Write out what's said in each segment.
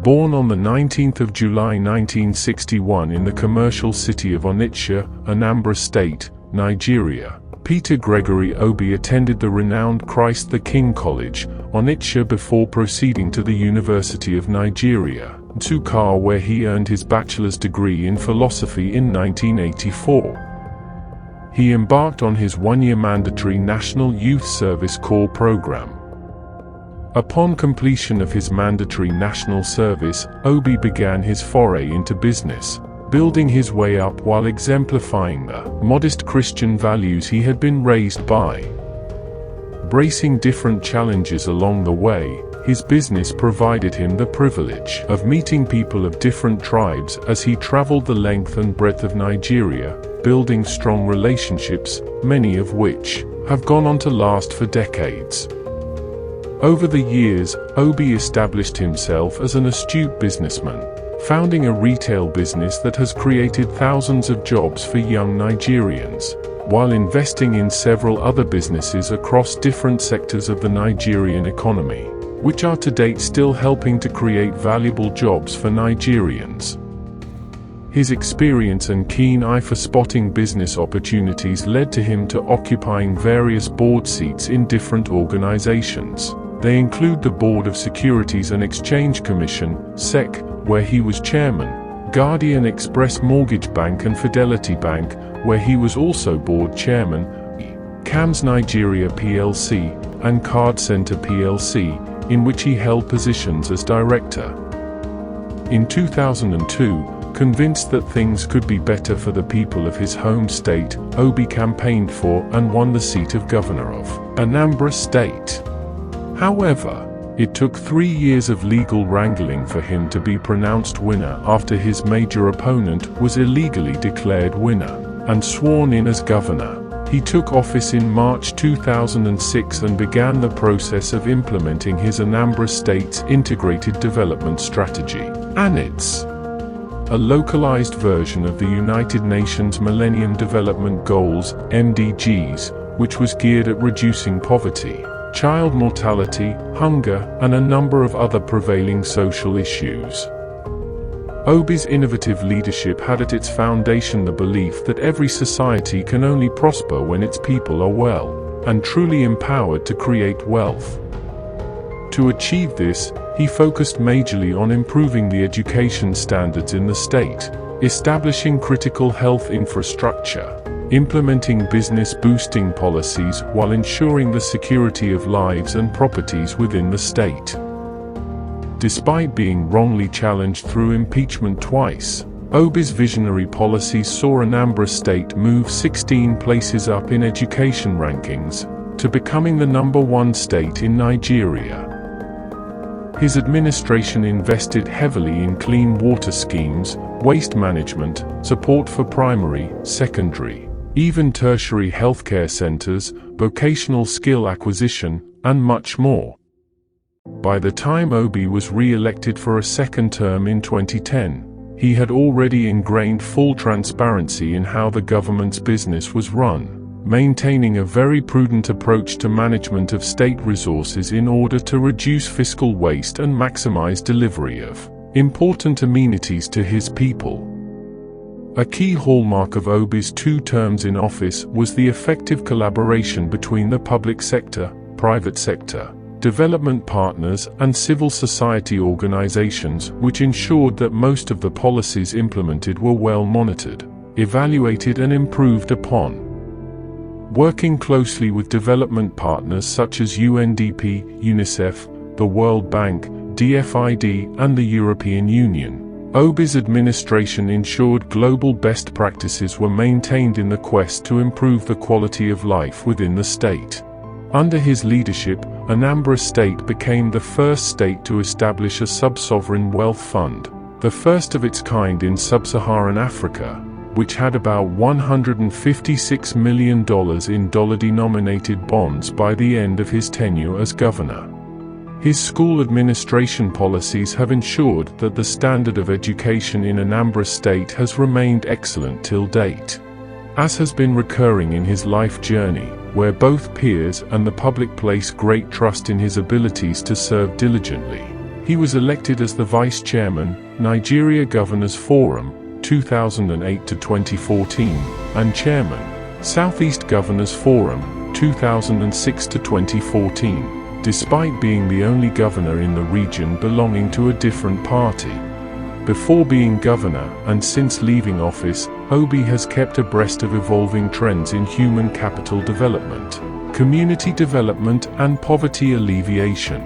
Born on the 19th of July 1961 in the commercial city of Onitsha, Anambra State, Nigeria, Peter Gregory Obi attended the renowned Christ the King College, Onitsha, before proceeding to the University of Nigeria, Nsukka, where he earned his bachelor's degree in philosophy in 1984. He embarked on his one-year mandatory National Youth Service Corps program. Upon completion of his mandatory national service, Obi began his foray into business, building his way up while exemplifying the modest Christian values he had been raised by. Bracing different challenges along the way, his business provided him the privilege of meeting people of different tribes as he traveled the length and breadth of Nigeria, building strong relationships, many of which have gone on to last for decades. Over the years, Obi established himself as an astute businessman, founding a retail business that has created thousands of jobs for young Nigerians, while investing in several other businesses across different sectors of the Nigerian economy, which are to date still helping to create valuable jobs for Nigerians. His experience and keen eye for spotting business opportunities led to him to occupying various board seats in different organizations. They include the Board of Securities and Exchange Commission, SEC, where he was chairman, Guardian Express Mortgage Bank and Fidelity Bank, where he was also board chairman, CAMS Nigeria plc, and Card Center plc, in which he held positions as director. In 2002, convinced that things could be better for the people of his home state, Obi campaigned for and won the seat of governor of Anambra State. However, it took 3 years of legal wrangling for him to be pronounced winner after his major opponent was illegally declared winner and sworn in as governor. He took office in March 2006 and began the process of implementing his Anambra State's Integrated Development Strategy, ANIDS, a localized version of the United Nations Millennium Development Goals, MDGs, which was geared at reducing poverty, child mortality, hunger, and a number of other prevailing social issues. Obi's innovative leadership had at its foundation the belief that every society can only prosper when its people are well and truly empowered to create wealth. To achieve this, he focused majorly on improving the education standards in the state, establishing critical health infrastructure, implementing business-boosting policies while ensuring the security of lives and properties within the state. Despite being wrongly challenged through impeachment twice, Obi's visionary policies saw Anambra State move 16 places up in education rankings, to becoming the #1 state in Nigeria. His administration invested heavily in clean water schemes, waste management, support for primary, secondary, even tertiary healthcare centers, vocational skill acquisition, and much more. By the time Obi was re-elected for a second term in 2010, he had already ingrained full transparency in how the government's business was run, maintaining a very prudent approach to management of state resources in order to reduce fiscal waste and maximize delivery of important amenities to his people. A key hallmark of Obi's 2 terms in office was the effective collaboration between the public sector, private sector, development partners, and civil society organizations, which ensured that most of the policies implemented were well monitored, evaluated, and improved upon. Working closely with development partners such as UNDP, UNICEF, the World Bank, DFID, and the European Union, Obi's administration ensured global best practices were maintained in the quest to improve the quality of life within the state. Under his leadership, Anambra State became the first state to establish a sub-sovereign wealth fund, the first of its kind in sub-Saharan Africa, which had about $156 million in dollar-denominated bonds by the end of his tenure as governor. His school administration policies have ensured that the standard of education in Anambra State has remained excellent till date. As has been recurring in his life journey, where both peers and the public place great trust in his abilities to serve diligently, He was elected as the Vice Chairman, Nigeria Governors Forum, 2008 to 2014, and Chairman, Southeast Governors Forum, 2006 to 2014, despite being the only governor in the region belonging to a different party. Before being governor and since leaving office, Obi has kept abreast of evolving trends in human capital development, community development, and poverty alleviation.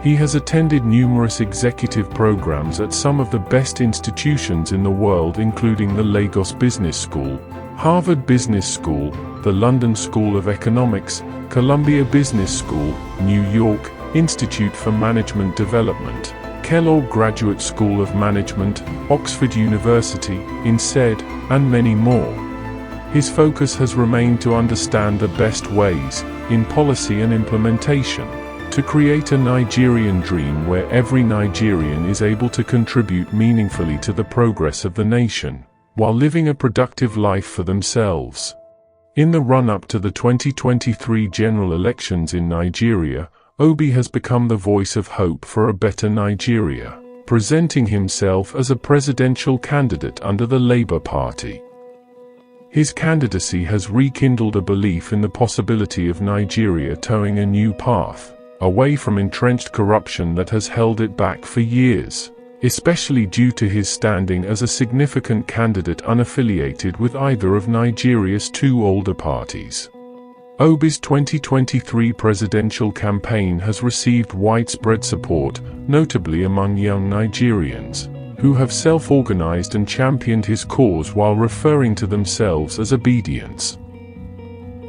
He has attended numerous executive programs at some of the best institutions in the world, including the Lagos Business School, Harvard Business School, the London School of Economics, Columbia Business School, New York Institute for Management Development, Kellogg Graduate School of Management, Oxford University, INSEAD, and many more. His focus has remained to understand the best ways, in policy and implementation, to create a Nigerian dream where every Nigerian is able to contribute meaningfully to the progress of the nation, while living a productive life for themselves. In the run-up to the 2023 general elections in Nigeria, Obi has become the voice of hope for a better Nigeria, presenting himself as a presidential candidate under the Labour Party. His candidacy has rekindled a belief in the possibility of Nigeria towing a new path, away from entrenched corruption that has held it back for years, especially due to his standing as a significant candidate unaffiliated with either of Nigeria's two older parties. Obi's 2023 presidential campaign has received widespread support, notably among young Nigerians, who have self-organized and championed his cause while referring to themselves as obedience.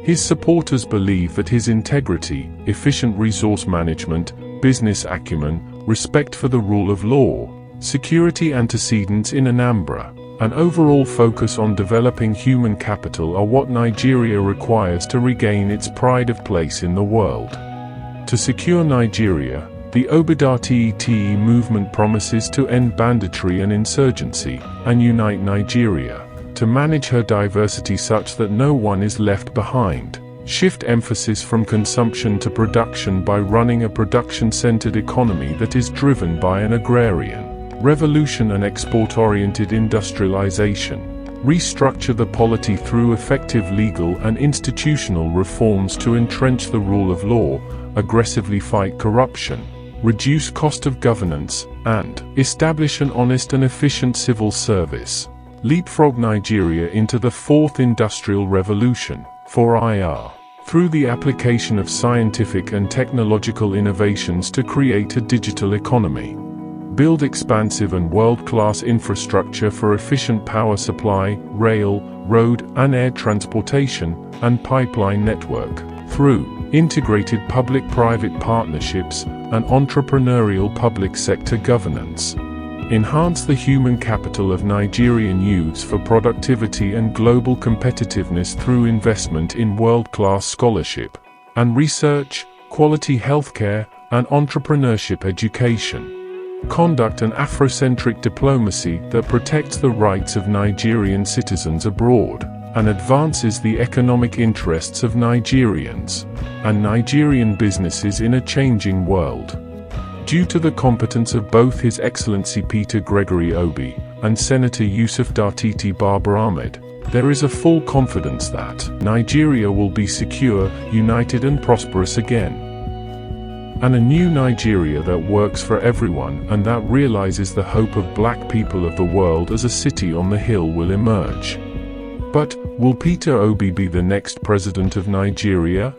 His supporters believe that his integrity, efficient resource management, business acumen, respect for the rule of law, security antecedents in Anambra, and overall focus on developing human capital are what Nigeria requires to regain its pride of place in the world. To secure Nigeria, the Obidate movement promises to end banditry and insurgency, and unite Nigeria, to manage her diversity such that no one is left behind, shift emphasis from consumption to production by running a production-centered economy that is driven by an agrarian revolution and export-oriented industrialization, restructure the polity through effective legal and institutional reforms to entrench the rule of law, aggressively fight corruption, reduce cost of governance, and establish an honest and efficient civil service. Leapfrog Nigeria into the Fourth Industrial Revolution, 4IR, through the application of scientific and technological innovations to create a digital economy. Build expansive and world-class infrastructure for efficient power supply, rail, road and air transportation, and pipeline network, through integrated public-private partnerships and entrepreneurial public sector governance. Enhance the human capital of Nigerian youths for productivity and global competitiveness through investment in world-class scholarship and research, quality healthcare, and entrepreneurship education. Conduct an Afrocentric diplomacy that protects the rights of Nigerian citizens abroad and advances the economic interests of Nigerians and Nigerian businesses in a changing world. Due to the competence of both His Excellency Peter Gregory Obi and Senator Yusuf Dartiti Baba Ahmed, there is a full confidence that Nigeria will be secure, united and prosperous again. And a new Nigeria that works for everyone and that realizes the hope of black people of the world as a city on the hill will emerge. But, will Peter Obi be the next president of Nigeria?